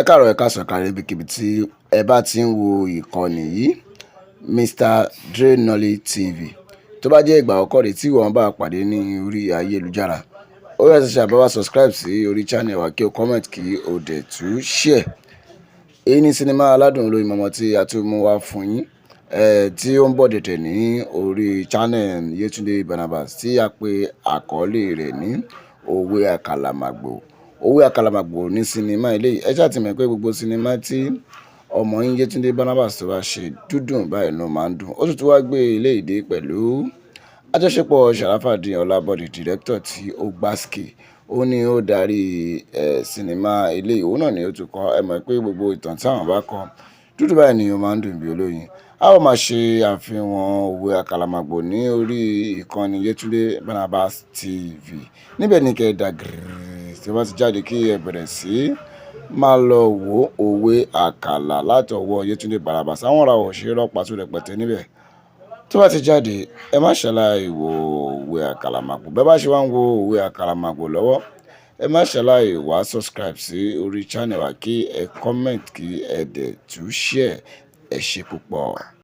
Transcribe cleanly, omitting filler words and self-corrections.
Ẹ káàárọ̀ ẹ káàsán káre ibikíbi tí ẹ bá ti ń wo ìkànnì yìí, Mr. Drenolly TV. Tó bá jẹ́ ìgbà àkọ́kọ́ rẹ̀ tí wọ́n bá pàdé ní orí ayélujára, ó yẹ kí ṣe bá subscribe sí orí channel wa kí o comment kí o dẹ̀ tún share. Èyí ni sinimá aládùn olóyin mọ̀mọ́ tí a tún mú wá fún yín, tí ó ń bọ̀ dẹ̀dẹ̀ ní orí channel Yetunde Barnabas tí a pè àkọlé rẹ̀ ní Òwe Àkàlàmàgbò. Òwe Àkàlàmàgbò ní sinimá eléyìí. Ẹ ṣáà ti mọ̀ pé gbogbo sinimá tí ọmọ yín Yetunde Barnabas tó bá ṣe dúdùn báyìí ló máa ń dùn. Ó sì tún wá gbé eléyìí dé pẹ̀lú àjọṣepọ̀ Sharafadeen Ọlábọ̀dé director tí ó gbásìkì. Ó ní ó darí sinimá eléyìí. Òun náà ni ó tún kọ. Ẹ mọ̀ pé gbogbo ìtàn tí àwọn bá kọ dúdú báyìí ni ó máa ń dùn bí olóyin. A ó máa ṣe àfihàn Òwe Àkàlàmàgbò ní orí ìkànnì Yetunde Barnabas TV. Níbẹ̀ ni kẹ́ ẹ dàgìrì tí wọ́n ti jáde kí ẹ bẹ̀rẹ̀ sí máa lọ wo Òwe Àkàlà láti ọwọ́ Yetunde Barnabas. Àwọn ọ̀rọ̀ òṣèré rọ́pàá tó rẹpẹtẹ níbẹ̀. Tó bá ti jáde, ẹ má ṣàlàyé wo Òwe Àkàlàmàgbò. Bẹ́ẹ̀ bá ṣe wá ń wo Òwe Àkàlàmàgbò lọ́wọ́, ẹ má ṣàlàyé wá subscribe sí orí channel wa kí ẹ comment kí ẹ dẹ̀ tún share. Ẹ ṣé púpọ̀.